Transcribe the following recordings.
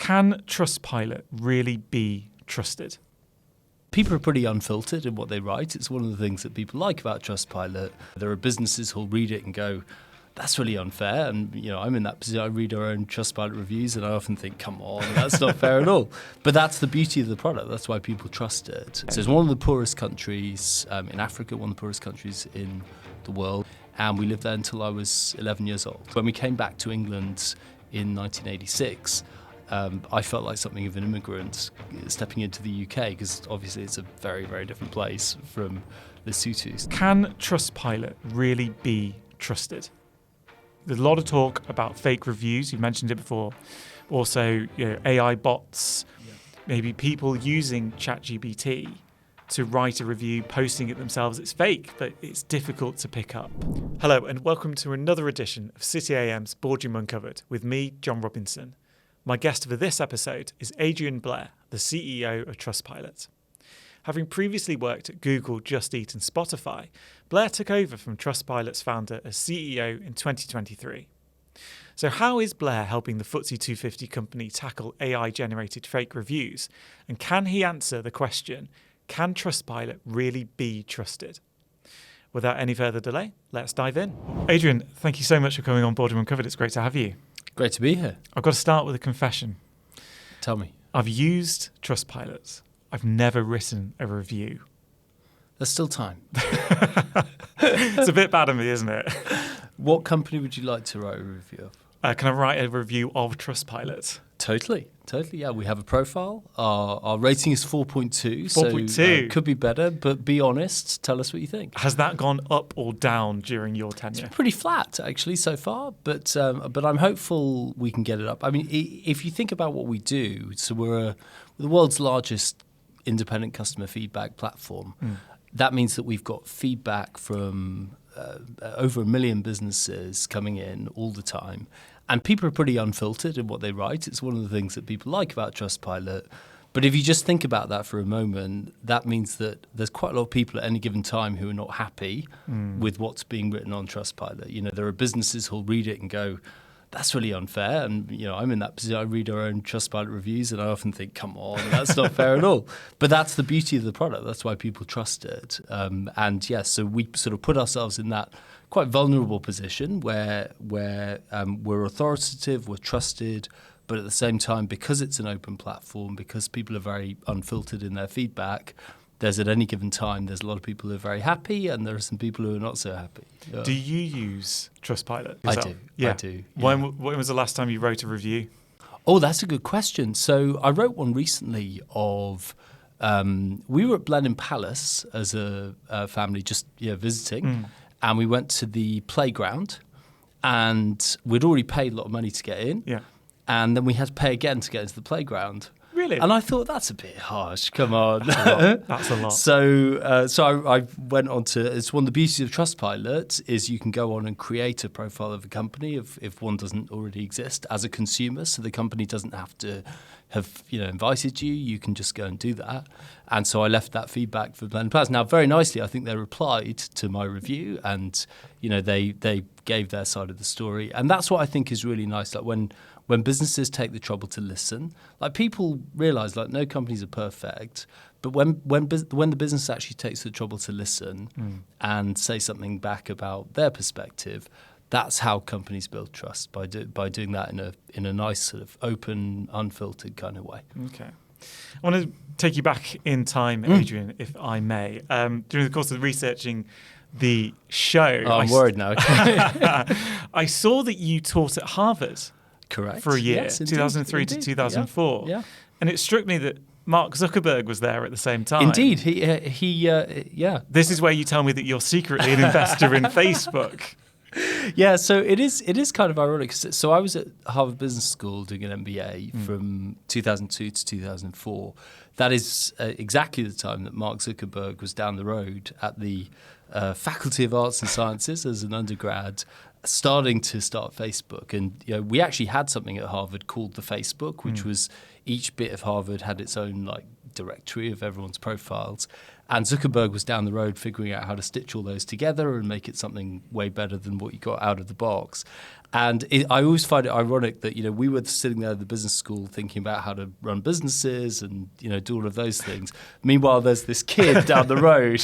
Can Trustpilot really be trusted? People are pretty unfiltered in what they write. It's one of the things that people like about Trustpilot. There are businesses who'll read it and go, that's really unfair. And, I'm in that position. I read our own Trustpilot reviews and I often think, come on, that's not fair at all. But that's the beauty of the product. That's why people trust it. So it's one of the poorest countries in Africa, one of the poorest countries in the world. And we lived there until I was 11 years old. When we came back to England in 1986, I felt like something of an immigrant stepping into the UK because obviously it's a very, very different place from Lesotho. Can Trustpilot really be trusted? There's a lot of talk about fake reviews. You mentioned it before. Also, AI bots, maybe people using ChatGPT to write a review, posting it themselves. It's fake, but it's difficult to pick up. Hello, and welcome to another edition of City AM's Boardroom Uncovered with me, Jon Robinson. My guest for this episode is Adrian Blair, the CEO of Trustpilot. Having previously worked at Google, Just Eat and Spotify, Blair took over from Trustpilot's founder as CEO in 2023. So how is Blair helping the FTSE 250 company tackle AI-generated fake reviews? And can he answer the question, can Trustpilot really be trusted? Without any further delay, let's dive in. Adrian, thank you so much for coming on Boardroom Uncovered. It's great to have you. Great to be here. I've got to start with a confession. Tell me. I've used Trustpilot. I've never written a review. There's still time. It's a bit bad of me, isn't it? What company would you like to write a review of? Can I write a review of Trustpilot? Totally. Yeah, we have a profile. Our rating is 4.2. 4.2. So could be better, but be honest. Tell us what you think. Has that gone up or down during your tenure? It's pretty flat, actually, so far. But I'm hopeful we can get it up. I mean, if you think about what we do, so we're the world's largest independent customer feedback platform. That means that we've got feedback from over 1 million businesses coming in all the time. And people are pretty unfiltered in what they write. It's one of the things that people like about Trustpilot. But if you just think about that for a moment, that means that there's quite a lot of people at any given time who are not happy with what's being written on Trustpilot. There are businesses who'll read it and go, that's really unfair. And, I'm in that position. I read our own Trustpilot reviews and I often think, come on, that's not fair at all. But that's the beauty of the product. That's why people trust it. So we sort of put ourselves in that quite vulnerable position where we're authoritative, we're trusted, but at the same time, because it's an open platform, because people are very unfiltered in their feedback, there's at any given time, there's a lot of people who are very happy and there are some people who are not so happy. Yeah. Do you use Trustpilot I yourself? do. Yeah. I do. Yeah. When was the last time you wrote a review? Oh, that's a good question. So I wrote one recently of, we were at Blenheim Palace as a family just visiting, and we went to the playground and we'd already paid a lot of money to get in. Yeah. And then we had to pay again to get into the playground. Really? And I thought, that's a bit harsh. Come on. That's a lot. So I went on to, it's one of the beauties of Trustpilot is you can go on and create a profile of a company if one doesn't already exist as a consumer. So the company doesn't have to have invited you. You can just go and do that. And so I left that feedback for Blenheim Palace. Now, very nicely, I think they replied to my review and they gave their side of the story. And that's what I think is really nice. Like when businesses take the trouble to listen, like people realize like no companies are perfect, but when the business actually takes the trouble to listen and say something back about their perspective, that's how companies build trust, by doing that in a nice sort of open, unfiltered kind of way. Okay. I want to take you back in time, Adrian, if I may. During the course of researching the show, I'm worried now. I saw that you taught at Harvard. Correct. For a year, yes, 2003 indeed. to 2004. Yeah. And it struck me that Mark Zuckerberg was there at the same time. Indeed. He. This is where you tell me that you're secretly an investor in Facebook. Yeah, so it is kind of ironic. So I was at Harvard Business School doing an MBA from 2002 to 2004. That is exactly the time that Mark Zuckerberg was down the road at the Faculty of Arts and Sciences as an undergrad, starting to start Facebook. And we actually had something at Harvard called the Facebook, which was each bit of Harvard had its own directory of everyone's profiles. And Zuckerberg was down the road figuring out how to stitch all those together and make it something way better than what you got out of the box. And I always find it ironic that, we were sitting there at the business school thinking about how to run businesses and, do all of those things. Meanwhile, there's this kid down the road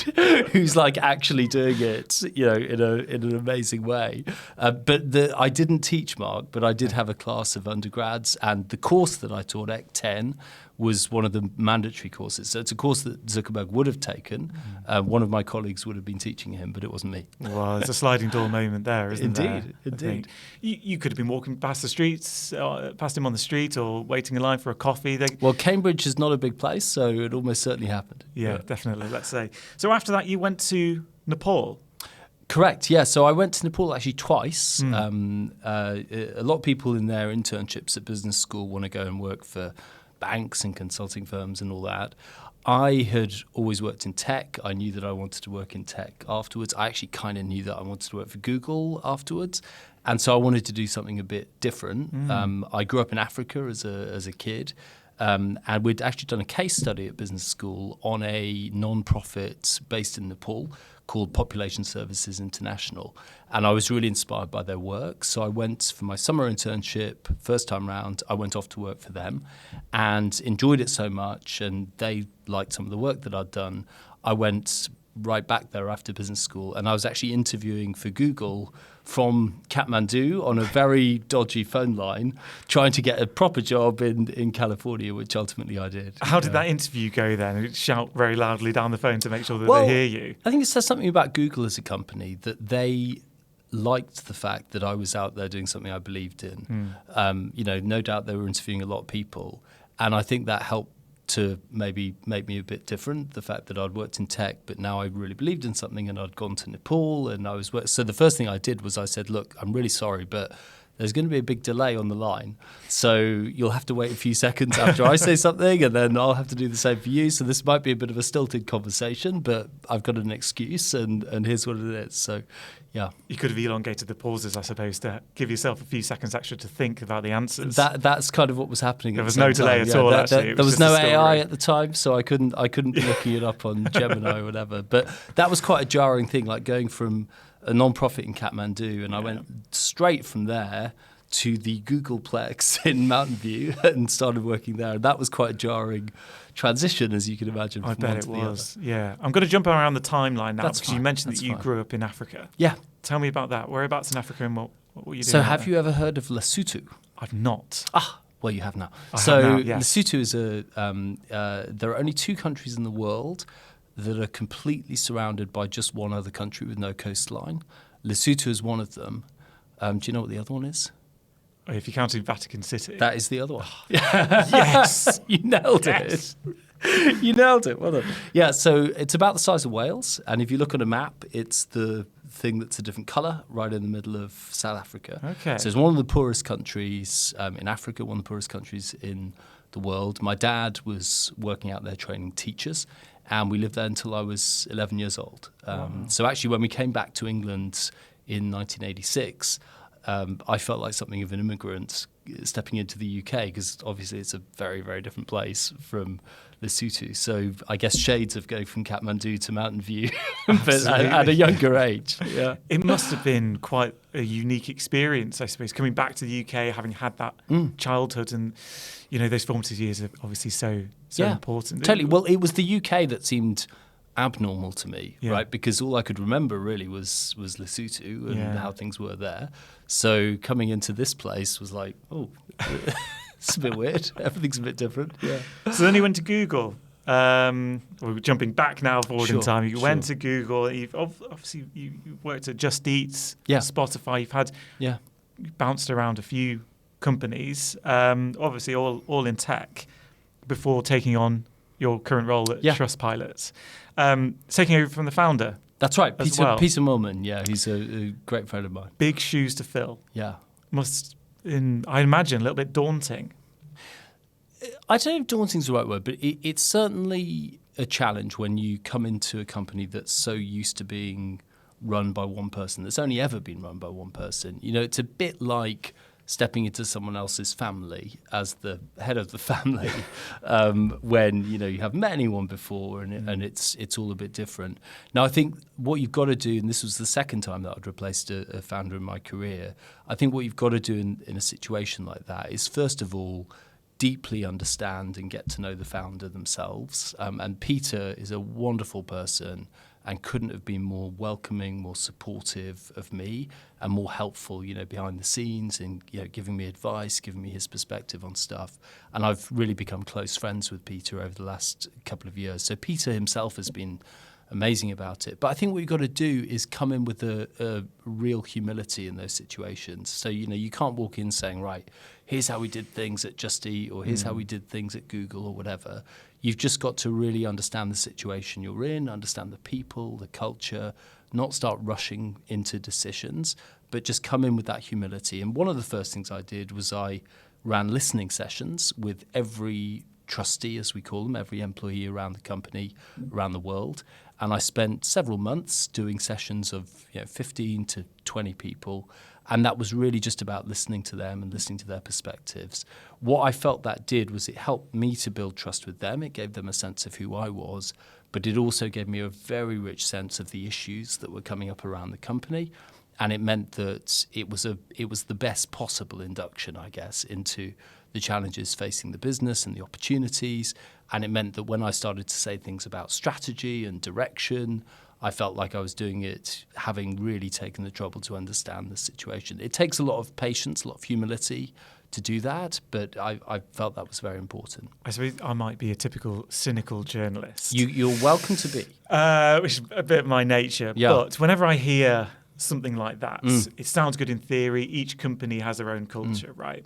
who's like actually doing it, in an amazing way. I didn't teach, Mark, but I did have a class of undergrads, and the course that I taught, Ec 10, was one of the mandatory courses. So it's a course that Zuckerberg would have taken. One of my colleagues would have been teaching him, but it wasn't me. Well, it's a sliding door moment there, isn't there? Indeed. You could have been walking past the streets, past him on the street, or waiting in line for a coffee. Well, Cambridge is not a big place, so it almost certainly happened. Yeah, definitely, let's say. So after that, you went to Nepal. Correct, yeah. So I went to Nepal actually twice. A lot of people in their internships at business school want to go and work for banks and consulting firms and all that. I had always worked in tech. I knew that I wanted to work in tech afterwards. I actually kind of knew that I wanted to work for Google afterwards. And so I wanted to do something a bit different. I grew up in Africa as a kid. And we'd actually done a case study at business school on a non-profit based in Nepal called Population Services International. And I was really inspired by their work. So I went for my summer internship, first time round, I went off to work for them and enjoyed it so much. And they liked some of the work that I'd done. I went right back there after business school, and I was actually interviewing for Google from Kathmandu on a very dodgy phone line, trying to get a proper job in California, which ultimately I did. How did that interview go then? You'd shout very loudly down the phone to make sure that they hear you. I think it says something about Google as a company, that they liked the fact that I was out there doing something I believed in. No doubt they were interviewing a lot of people, and I think that helped to maybe make me a bit different, the fact that I'd worked in tech, but now I really believed in something, and I'd gone to Nepal, and so the first thing I did was I said, look, I'm really sorry, but there's going to be a big delay on the line, so you'll have to wait a few seconds after I say something, and then I'll have to do the same for you. So this might be a bit of a stilted conversation, but I've got an excuse, and here's what it is. So, yeah. You could have elongated the pauses, I suppose, to give yourself a few seconds extra to think about the answers. That's kind of what was happening. There was no delay at all, actually. There was no AI at the time, so I couldn't be looking it up on Gemini or whatever. But that was quite a jarring thing, like going from a non-profit in Kathmandu, and I went straight from there to the Googleplex in Mountain View and started working there. And that was quite a jarring transition, as you can imagine. I bet it was, yeah. I'm going to jump around the timeline now, because you mentioned that you grew up in Africa. Yeah. Tell me about that. Whereabouts in Africa, and what were you doing? So have you ever heard of Lesotho? I've not. Well, you have now. I have now, yes. Lesotho is there are only two countries in the world that are completely surrounded by just one other country with no coastline. Lesotho is one of them. Do you know what the other one is? If you're counting Vatican City. That is the other one. Yes! You nailed it. You nailed it. Well done. Yeah, so it's about the size of Wales. And if you look at a map, it's the thing that's a different colour right in the middle of South Africa. Okay. So it's one of the poorest countries in Africa, one of the poorest countries in the world. My dad was working out there training teachers, and we lived there until I was 11 years old. So actually, when we came back to England in 1986, I felt like something of an immigrant stepping into the UK, because obviously it's a very, very different place from Lesotho. So I guess shades of going from Kathmandu to Mountain View, but at a younger age. Yeah, it must have been quite a unique experience, I suppose, coming back to the UK, having had that childhood, and those formative years are obviously so important. Totally. Well, it was the UK that seemed abnormal to me, right? Because all I could remember really was Lesotho and how things were there. So coming into this place was like, oh, it's a bit weird. Everything's a bit different. Yeah. So then you went to Google. We're jumping back now forward in time. You went to Google. You've obviously you worked at Just Eat, Spotify. You've had you bounced around a few companies, obviously all in tech, before taking on your current role at Trustpilot. Taking over from the founder. That's right, Peter Mühlmann. Yeah, he's a great friend of mine. Big shoes to fill. Yeah. I imagine, a little bit daunting. I don't know if daunting's the right word, but it's certainly a challenge when you come into a company that's so used to being run by one person, that's only ever been run by one person. It's a bit like stepping into someone else's family as the head of the family when you haven't met anyone before and it's all a bit different. Now, I think what you've got to do, and this was the second time that I'd replaced a founder in my career, I think what you've got to do in a situation like that is, first of all, deeply understand and get to know the founder themselves. And Peter is a wonderful person and couldn't have been more welcoming, more supportive of me, and more helpful, behind the scenes and giving me advice, giving me his perspective on stuff. And I've really become close friends with Peter over the last couple of years. So Peter himself has been amazing about it. But I think what you've got to do is come in with a real humility in those situations. So, you can't walk in saying, right, here's how we did things at Just Eat, or here's how we did things at Google, or whatever. You've just got to really understand the situation you're in, understand the people, the culture, not start rushing into decisions, but just come in with that humility. And one of the first things I did was I ran listening sessions with every trustee, as we call them, every employee around the company, around the world. And I spent several months doing sessions of 15 to 20 people. And that was really just about listening to them and listening to their perspectives. What I felt that did was it helped me to build trust with them. It gave them a sense of who I was, but it also gave me a very rich sense of the issues that were coming up around the company. And it meant that it was the best possible induction, I guess, into the challenges facing the business and the opportunities. And it meant that when I started to say things about strategy and direction, I felt like I was doing it having really taken the trouble to understand the situation. It takes a lot of patience, a lot of humility to do that, but I felt that was very important. I suppose I might be a typical cynical journalist. You're welcome to be. Which is a bit of my nature. Yeah. But whenever I hear something like that, it sounds good in theory. Each company has their own culture, right?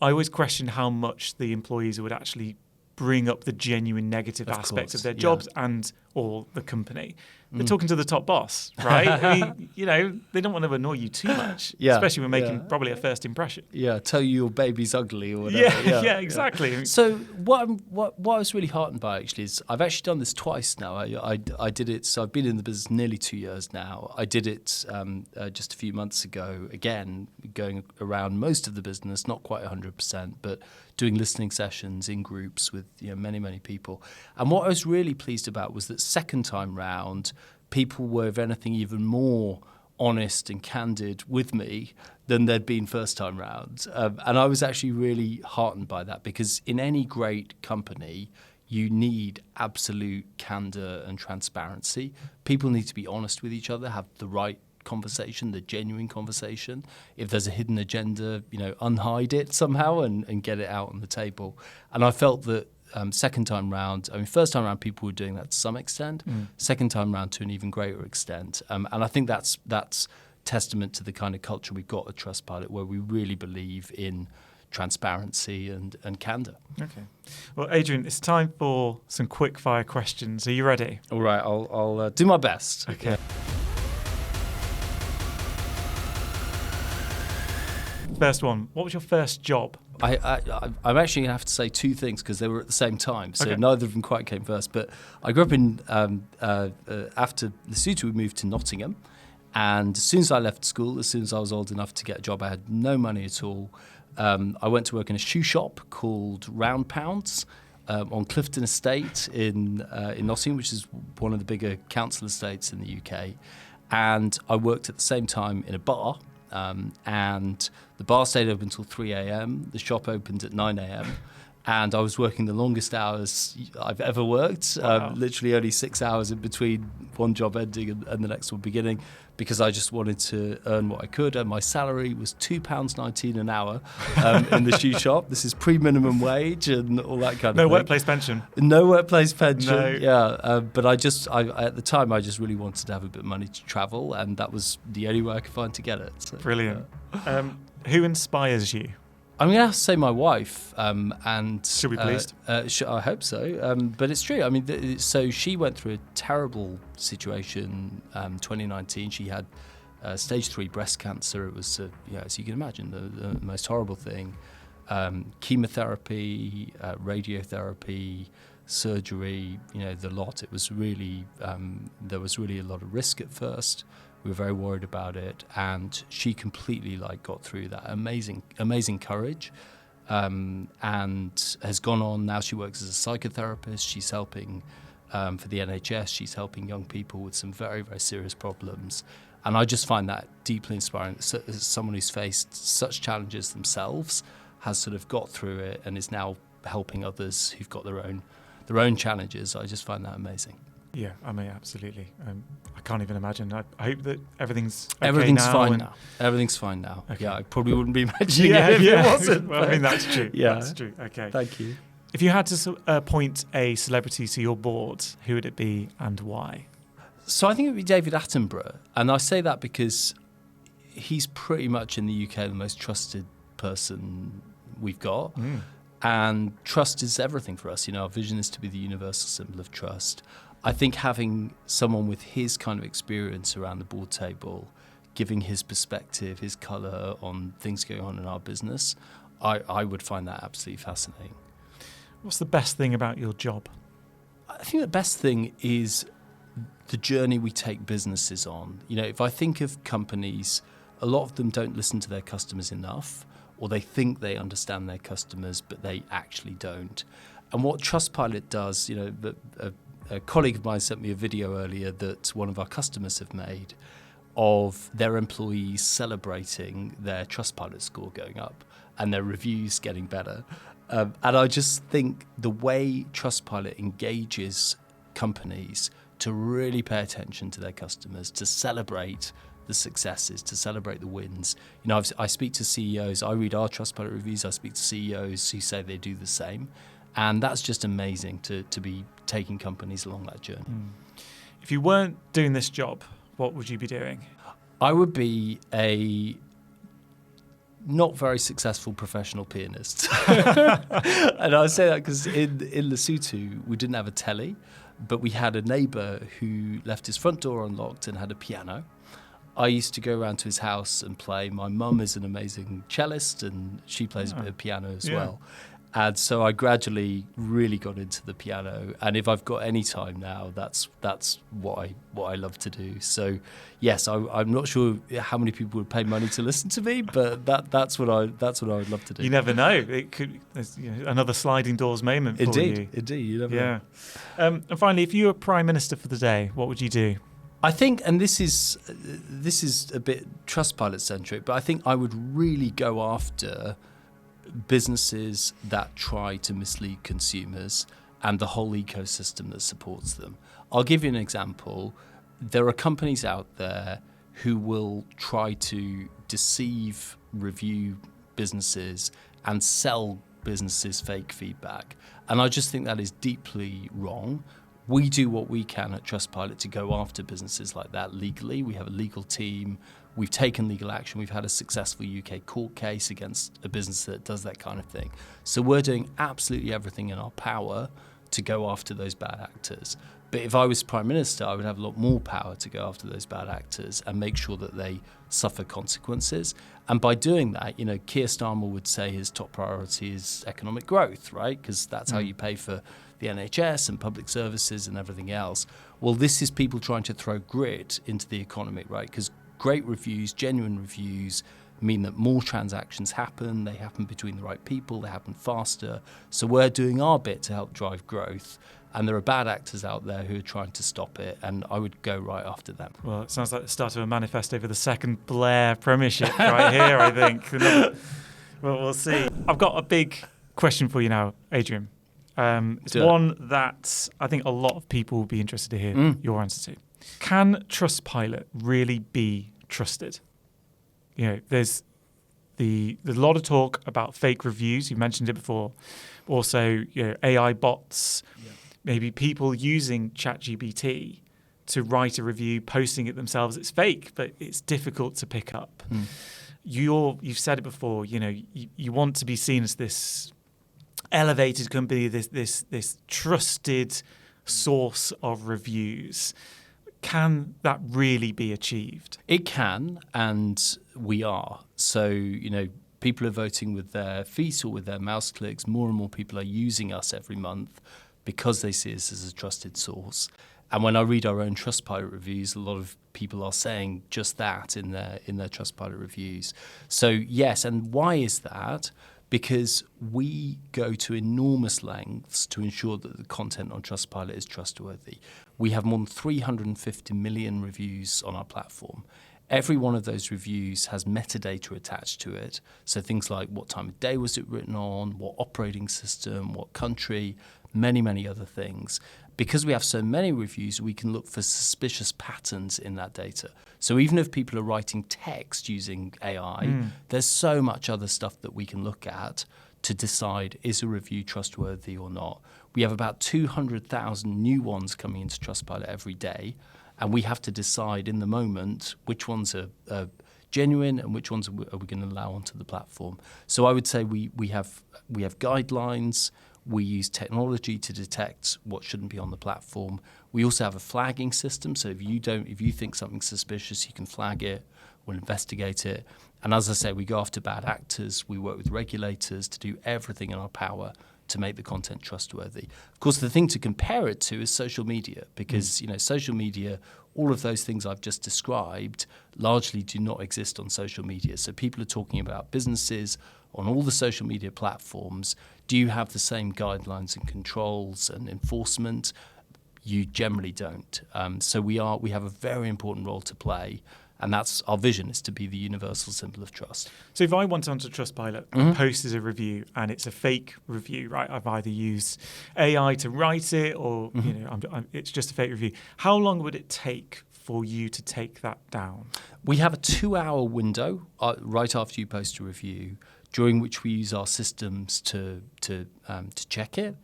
I always question how much the employees would actually bring up the genuine negative aspects of their jobs and or the company. They're talking to the top boss, right? I mean, they don't want to annoy you too much, especially when making probably a first impression. Yeah, tell you your baby's ugly or whatever. Yeah, exactly. Yeah. So what I was really heartened by actually is I've actually done this twice now. I did it, so I've been in the business nearly 2 years now. I did it just a few months ago, again, going around most of the business, not quite 100%, but doing listening sessions in groups with many, many people. And what I was really pleased about was that second time round, people were, if anything, even more honest and candid with me than they'd been first time round. And I was actually really heartened by that, because in any great company, you need absolute candor and transparency. People need to be honest with each other, have the right conversation, the genuine conversation. If there's a hidden agenda, unhide it somehow and get it out on the table. And I felt that second time round, first time round people were doing that to some extent. Second time round to an even greater extent. And I think that's testament to the kind of culture we've got at Trustpilot, where we really believe in transparency and candor. Okay. Well, Adrian, it's time for some quick fire questions. Are you ready? All right, I'll do my best. Okay. First one, what was your first job? I'm actually going to have to say two things because they were at the same time, so neither of them quite came first. But I grew up in, after Lesotho, we moved to Nottingham. And as soon as I left school, as soon as I was old enough to get a job, I had no money at all. I went to work in a shoe shop called Round Pounds on Clifton Estate in Nottingham, which is one of the bigger council estates in the UK. And I worked at the same time in a bar. And the bar stayed open until 3 a.m. The shop opened at 9 a.m. And I was working the longest hours I've ever worked, literally only 6 hours in between one job ending and the next one beginning, because I just wanted to earn what I could. And my salary was £2.19 an hour in the shoe shop. This is pre-minimum wage and all that kind of thing. No workplace pension. No workplace pension, no. Yeah. But I at the time, I just really wanted to have a bit of money to travel, and that was the only way I could find to get it. So, brilliant. Who inspires you? I'm going to have to say my wife. And should we be pleased? I hope so. But it's true. So she went through a terrible situation. 2019, she had stage 3 breast cancer. It was, as you can imagine, the most horrible thing. Chemotherapy, radiotherapy, surgery. The lot. It was really there was really a lot of risk at first. We were very worried about it, and she completely got through that. Amazing courage, and has gone on. Now she works as a psychotherapist. She's helping for the NHS. She's helping young people with some very, very serious problems. And I just find that deeply inspiring. As someone who's faced such challenges themselves has sort of got through it and is now helping others who've got their own challenges. I just find that amazing. Yeah, I mean, absolutely. I can't even imagine. I hope that everything's fine now. Everything's fine now. Okay. Yeah, I probably wouldn't be mentioning it if it wasn't. Well, I mean, that's true. Yeah. That's true. Okay. Thank you. If you had to appoint a celebrity to your board, who would it be and why? So I think it would be David Attenborough. And I say that because he's pretty much in the UK the most trusted person we've got. And trust is everything for us. Our vision is to be the universal symbol of trust. I think having someone with his kind of experience around the board table, giving his perspective, his colour on things going on in our business, I would find that absolutely fascinating. What's the best thing about your job? I think the best thing is the journey we take businesses on. If I think of companies, a lot of them don't listen to their customers enough, or they think they understand their customers, but they actually don't. And what Trustpilot does, a colleague of mine sent me a video earlier that one of our customers have made of their employees celebrating their Trustpilot score going up and their reviews getting better. And I just think the way Trustpilot engages companies to really pay attention to their customers, to celebrate the successes, to celebrate the wins. I speak to CEOs, I read our Trustpilot reviews, I speak to CEOs who say they do the same. And that's just amazing to be taking companies along that journey. If you weren't doing this job, what would you be doing? I would be a not very successful professional pianist. And I say that because in Lesotho, we didn't have a telly, but we had a neighbour who left his front door unlocked and had a piano. I used to go around to his house and play. My mum is an amazing cellist, and she plays a bit of piano as well. And so I gradually really got into the piano. And if I've got any time now, that's what I love to do. So yes, I'm not sure how many people would pay money to listen to me, but that's what I would love to do. You never know. It could there's another sliding doors moment for you. Indeed, you never know. And finally, if you were Prime Minister for the day, what would you do? I think, and this is a bit Trustpilot centric, but I think I would really go after businesses that try to mislead consumers and the whole ecosystem that supports them. I'll give you an example. There are companies out there who will try to deceive review businesses and sell businesses fake feedback. And I just think that is deeply wrong. We do what we can at Trustpilot to go after businesses like that legally. We have a legal team. We've taken legal action. We've had a successful UK court case against a business that does that kind of thing. So we're doing absolutely everything in our power to go after those bad actors. But if I was Prime Minister, I would have a lot more power to go after those bad actors and make sure that they suffer consequences. And by doing that, Keir Starmer would say his top priority is economic growth, right? Because that's how you pay for the NHS and public services and everything else. Well, this is people trying to throw grit into the economy, right? Because great reviews, genuine reviews, mean that more transactions happen, they happen between the right people, they happen faster. So we're doing our bit to help drive growth. And there are bad actors out there who are trying to stop it, and I would go right after them. Well, it sounds like the start of a manifesto for the second Blair premiership right here, I think. Well, we'll see. I've got a big question for you now, Adrian. It's one that I think a lot of people will be interested to hear your answer to. Can Trustpilot really be trusted? There's a lot of talk about fake reviews. You mentioned it before. Also, AI bots, maybe people using ChatGPT to write a review, posting it themselves. It's fake, but it's difficult to pick up. You've said it before. You want to be seen as this elevated company, this trusted source of reviews. Can that really be achieved? It can, and we are. So, people are voting with their feet or with their mouse clicks. More and more people are using us every month because they see us as a trusted source. And when I read our own Trustpilot reviews, a lot of people are saying just that in their Trustpilot reviews. So yes, and why is that? Because we go to enormous lengths to ensure that the content on Trustpilot is trustworthy. We have more than 350 million reviews on our platform. Every one of those reviews has metadata attached to it. So things like what time of day was it written on, what operating system, what country, many, many other things. Because we have so many reviews, we can look for suspicious patterns in that data. So even if people are writing text using AI, there's so much other stuff that we can look at to decide is a review trustworthy or not. We have about 200,000 new ones coming into Trustpilot every day, and we have to decide in the moment which ones are genuine and which ones are we going to allow onto the platform. So I would say we have guidelines. We use technology to detect what shouldn't be on the platform. We also have a flagging system. So if you think something's suspicious, you can flag it. We'll investigate it. And as I say, we go after bad actors. We work with regulators to do everything in our power to make the content trustworthy. Of course, the thing to compare it to is social media, because social media, all of those things I've just described, largely do not exist on social media. So people are talking about businesses on all the social media platforms. Do you have the same guidelines and controls and enforcement? You generally don't. So we have a very important role to play. And that's our vision, is to be the universal symbol of trust. So if I went onto Trustpilot and posted a review and it's a fake review, right? I've either used AI to write it or it's just a fake review. How long would it take for you to take that down? We have a 2-hour window right after you post a review, during which we use our systems to check it.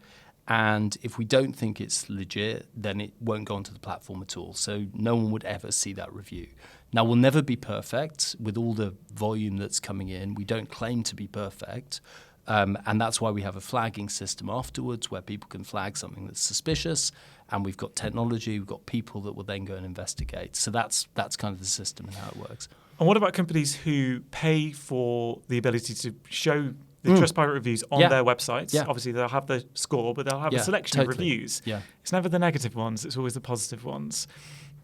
And if we don't think it's legit, then it won't go onto the platform at all. So no one would ever see that review. Now, we'll never be perfect with all the volume that's coming in. We don't claim to be perfect. And that's why we have a flagging system afterwards where people can flag something that's suspicious. And we've got technology, we've got people that will then go and investigate. So that's kind of the system and how it works. And what about companies who pay for the ability to show the Trustpilot reviews on their websites? Yeah. Obviously, they'll have the score, but they'll have a selection of reviews. Yeah. It's never the negative ones, it's always the positive ones.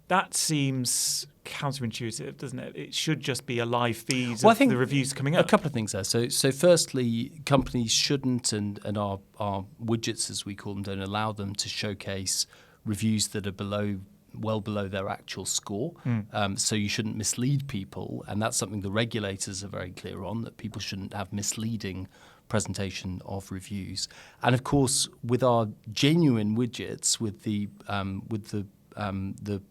That seems counterintuitive, doesn't it? It should just be a live feed of the reviews coming up. A couple of things there. So firstly, companies shouldn't, and our widgets, as we call them, don't allow them to showcase reviews that are well below their actual score. So you shouldn't mislead people, and that's something the regulators are very clear on, that people shouldn't have misleading presentation of reviews. And of course, with our genuine widgets, with the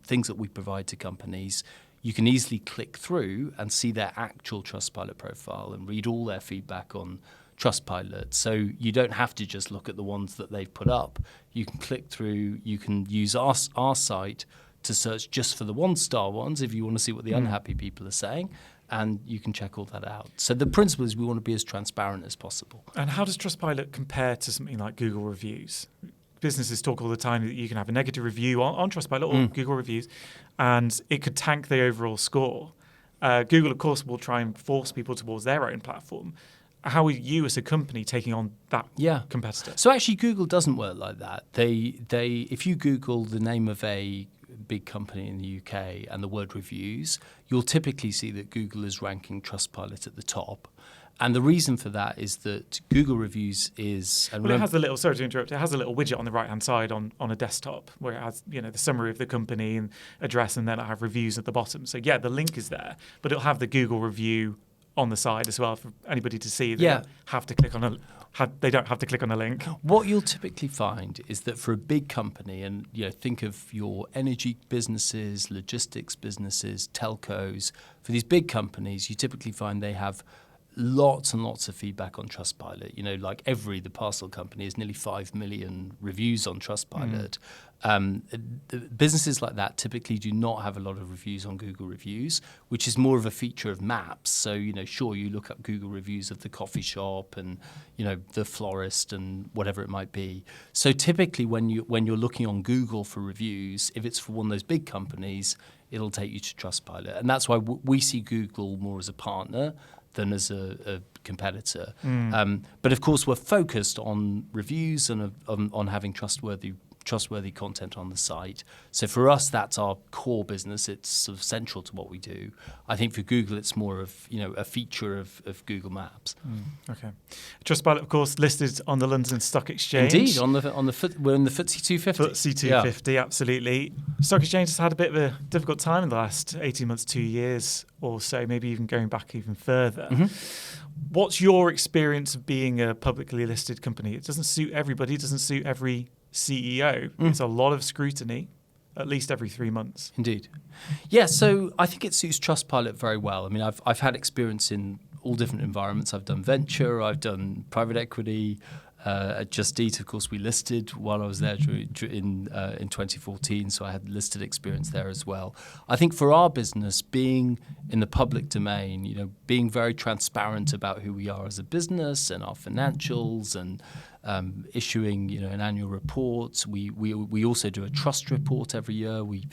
things that we provide to companies, you can easily click through and see their actual Trustpilot profile and read all their feedback on Trustpilot. So you don't have to just look at the ones that they've put up. You can click through, you can use our site to search just for the 1-star ones if you want to see what the unhappy people are saying, and you can check all that out. So the principle is we want to be as transparent as possible. And how does Trustpilot compare to something like Google reviews? Businesses talk all the time that you can have a negative review on Trustpilot or Google reviews, and it could tank the overall score. Google, of course, will try and force people towards their own platform. How are you as a company taking on that competitor? So actually, Google doesn't work like that. If you Google the name of a big company in the UK and the word reviews, you'll typically see that Google is ranking Trustpilot at the top. And the reason for that is that Google Reviews is... Well, it has a little, sorry to interrupt, it has a little widget on the right-hand side on a desktop where it has, the summary of the company and address, and then it'll have reviews at the bottom. So yeah, the link is there, but it'll have the Google review on the side as well for anybody to see. They don't have to click on a link. What you'll typically find is that for a big company, and think of your energy businesses, logistics businesses, telcos, for these big companies, you typically find they have lots and lots of feedback on Trustpilot. Like the parcel company has nearly 5 million reviews on Trustpilot. Businesses like that typically do not have a lot of reviews on Google Reviews, which is more of a feature of maps. So, sure, you look up Google Reviews of the coffee shop and, the florist and whatever it might be. So typically when you're looking on Google for reviews, if it's for one of those big companies, it'll take you to Trustpilot. And that's why we see Google more as a partner than as a competitor. But of course, we're focused on reviews and on having trustworthy content on the site. So for us, that's our core business. It's sort of central to what we do. I think for Google, it's more of a feature of Google Maps. Okay. Trustpilot, of course, listed on the London Stock Exchange. Indeed, we're in the FTSE 250. FTSE 250, absolutely. Stock Exchange has had a bit of a difficult time in the last 18 months, 2 years or so, maybe even going back even further. What's your experience of being a publicly listed company? It doesn't suit everybody. It doesn't suit every CEO. It's a lot of scrutiny, at least every 3 months. Indeed. Yeah, so I think it suits Trustpilot very well. I mean, I've had experience in all different environments. I've done venture, I've done private equity. At Just Eat, of course, we listed while I was there in 2014, so I had listed experience there as well. I think for our business, being in the public domain, being very transparent about who we are as a business and our financials and issuing, an annual report. We also do a trust report every year. We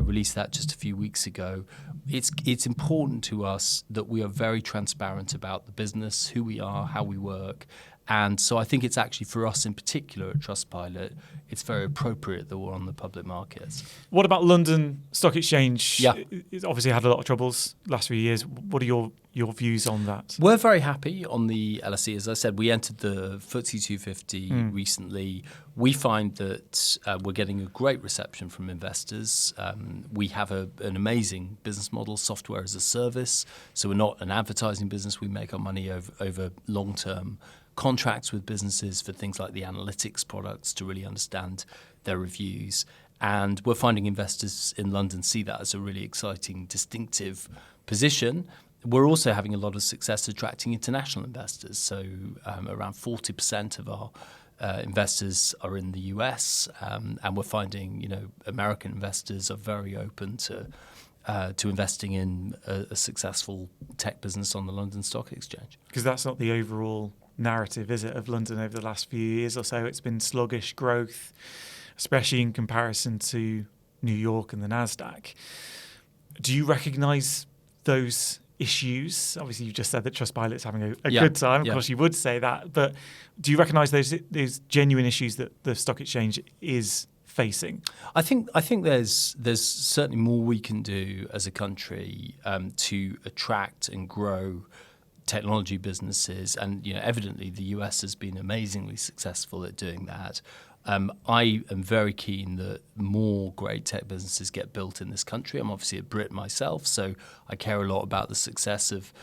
released that just a few weeks ago. It's important to us that we are very transparent about the business, who we are, how we work. And so I think it's actually for us in particular at Trustpilot, it's very appropriate that we're on the public markets. What about London Stock Exchange? Yeah. It's obviously had a lot of troubles last few years. What are your views on that? We're very happy on the LSE. As I said, we entered the FTSE 250 recently. We find that we're getting a great reception from investors. We have an amazing business model, software as a service. So we're not an advertising business. We make our money over long-term contracts with businesses for things like the analytics products to really understand their reviews. And we're finding investors in London see that as a really exciting, distinctive position. We're also having a lot of success attracting international investors. So around 40% of our investors are in the US, and we're finding, American investors are very open to investing in a successful tech business on the London Stock Exchange. Because that's not the overall narrative, is it, of London over the last few years or so? It's been sluggish growth, especially in comparison to New York and the NASDAQ. Do you recognise those issues? Obviously, you just said that Trustpilot's having a good time. Of course, you would say that. But do you recognise those genuine issues that the stock exchange is facing? I think there's certainly more we can do as a country to attract and grow technology businesses, and evidently the US has been amazingly successful at doing that. I am very keen that more great tech businesses get built in this country. I'm obviously a Brit myself, so I care a lot about the success of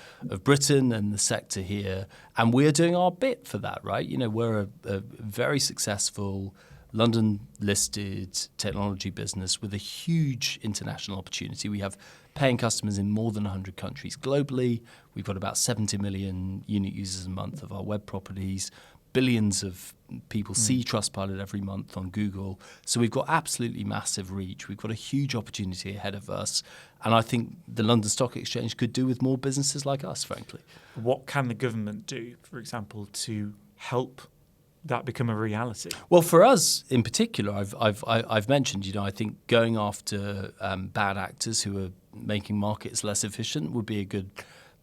Britain and the sector here, and we're doing our bit for that, right? We're a very successful London-listed technology business with a huge international opportunity. We have paying customers in more than 100 countries globally. We've got about 70 million unique users a month of our web properties. Billions of people see Trustpilot every month on Google. So we've got absolutely massive reach. We've got a huge opportunity ahead of us. And I think the London Stock Exchange could do with more businesses like us, frankly. What can the government do, for example, to help that become a reality? Well, for us in particular, I've mentioned, I think going after bad actors who are making markets less efficient would be a good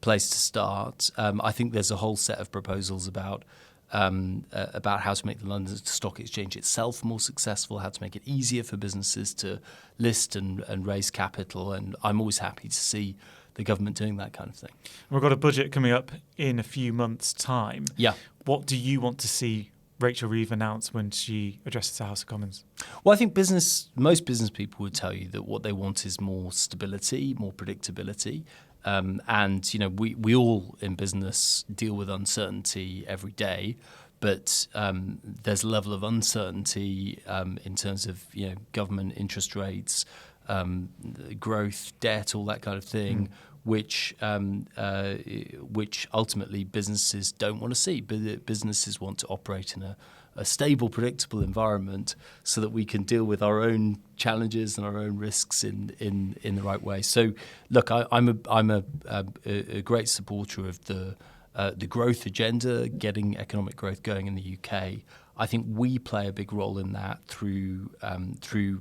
place to start. I think there's a whole set of proposals about how to make the London Stock Exchange itself more successful, how to make it easier for businesses to list and raise capital. And I'm always happy to see the government doing that kind of thing. We've got a budget coming up in a few months' time. Yeah. What do you want to see Rachel Reeves announce when she addresses the House of Commons? Well, I think most business people would tell you that what they want is more stability, more predictability. And we all in business deal with uncertainty every day, but there's a level of uncertainty in terms of government interest rates, growth, debt, all that kind of thing, which ultimately businesses don't want to see. Businesses want to operate in a stable, predictable environment so that we can deal with our own challenges and our own risks in the right way. So, look, I'm a great supporter of the growth agenda, getting economic growth going in the UK. I think we play a big role in that through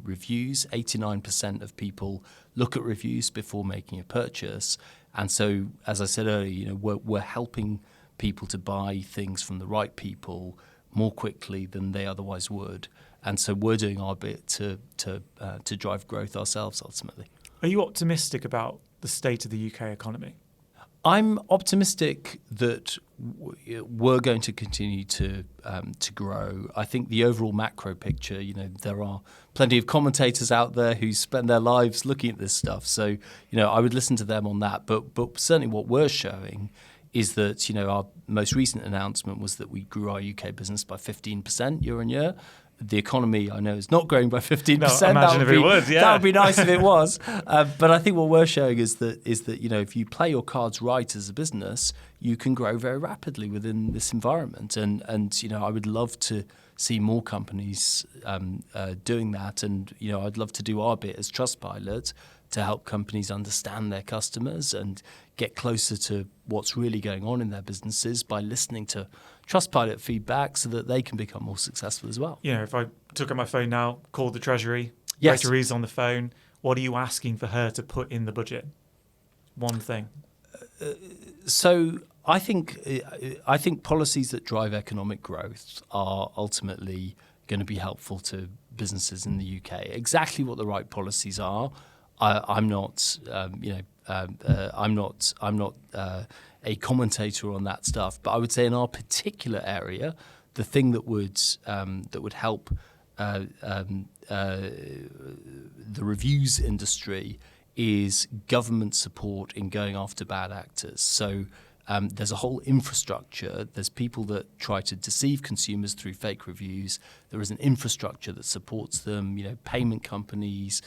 reviews. 89% of people look at reviews before making a purchase, and so, as I said earlier, we're helping people to buy things from the right people more quickly than they otherwise would. And so we're doing our bit to drive growth ourselves ultimately. Are you optimistic about the state of the UK economy? I'm optimistic that we're going to continue to grow. I think the overall macro picture, there are plenty of commentators out there who spend their lives looking at this stuff. So, I would listen to them on that. But certainly what we're showing is that, our most recent announcement was that we grew our UK business by 15% year on year. The economy, I know, is not growing by 15%. No, imagine if it would, yeah. That would be nice if it was. But I think what we're showing is that if you play your cards right as a business, you can grow very rapidly within this environment. And I would love to see more companies doing that. And I'd love to do our bit as Trustpilot to help companies understand their customers and get closer to what's really going on in their businesses by listening to Trustpilot feedback so that they can become more successful as well. If I took out my phone now, called the Treasury, Yes. Rachel Reeves on the phone, what are you asking for her to put in the budget? One thing. So I think policies that drive economic growth are ultimately going to be helpful to businesses in the UK. Exactly what the right policies are, I'm not a commentator on that stuff. But I would say in our particular area, the thing that would help the reviews industry is government support in going after bad actors. So there's a whole infrastructure. There's people that try to deceive consumers through fake reviews. There is an infrastructure that supports them, payment companies,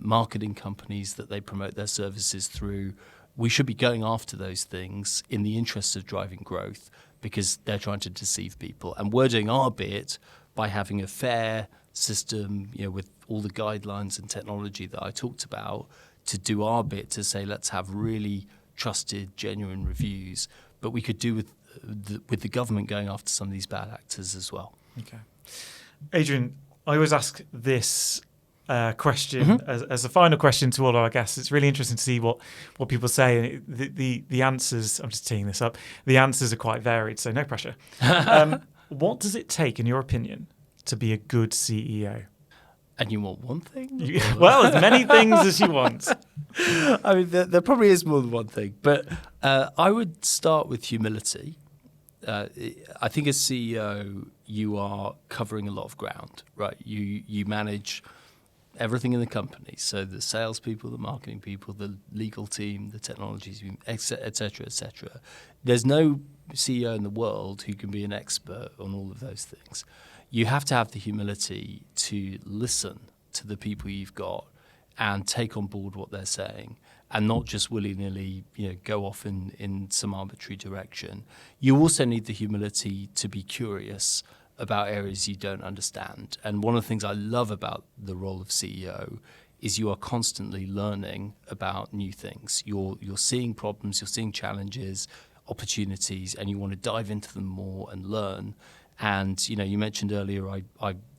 marketing companies that they promote their services through. We should be going after those things in the interest of driving growth because they're trying to deceive people. And we're doing our bit by having a fair system, with all the guidelines and technology that I talked about, to do our bit to say, let's have really trusted, genuine reviews. But we could do with the government going after some of these bad actors as well. Okay. Adrian, I always ask this question as a final question to all our guests. It's really interesting to see what people say. The answers, I'm just teeing this up, the answers are quite varied, so no pressure. What does it take, in your opinion, to be a good CEO? And you want one thing? Well, as many things as you want. I mean, there probably is more than one thing. But I would start with humility. I think as CEO, you are covering a lot of ground, right? You manage everything in the company. So the salespeople, the marketing people, the legal team, the technology team, et cetera, et cetera. There's no CEO in the world who can be an expert on all of those things. You have to have the humility to listen to the people you've got and take on board what they're saying and not just willy-nilly go off in some arbitrary direction. You also need the humility to be curious about areas you don't understand. And one of the things I love about the role of CEO is you are constantly learning about new things. You're seeing problems, you're seeing challenges, opportunities, and you want to dive into them more and learn. And, you mentioned earlier I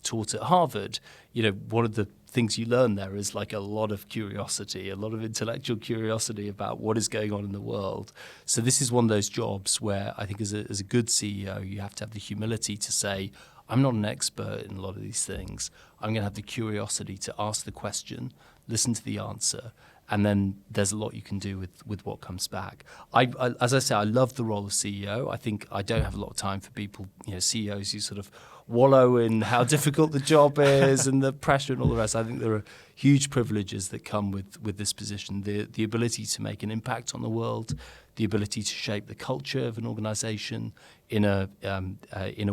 taught at Harvard. One of the things you learn there is like a lot of curiosity, a lot of intellectual curiosity about what is going on in the world. So this is one of those jobs where I think as a good CEO, you have to have the humility to say, I'm not an expert in a lot of these things. I'm going to have the curiosity to ask the question, listen to the answer, and then there's a lot you can do with what comes back. As I say, I love the role of CEO. I think I don't have a lot of time for people, CEOs who sort of wallow in how difficult the job is and the pressure and all the rest. I think there are huge privileges that come with this position. The ability to make an impact on the world, the ability to shape the culture of an organization in a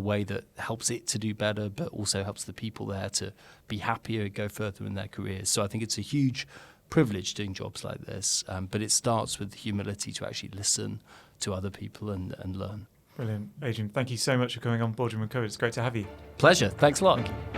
way that helps it to do better, but also helps the people there to be happier, go further in their careers. So I think it's a huge privilege doing jobs like this, but it starts with the humility to actually listen to other people and learn. Brilliant. Adrian, thank you so much for coming on Boardroom Uncovered. It's great to have you. Pleasure. Thanks a lot. Thank you.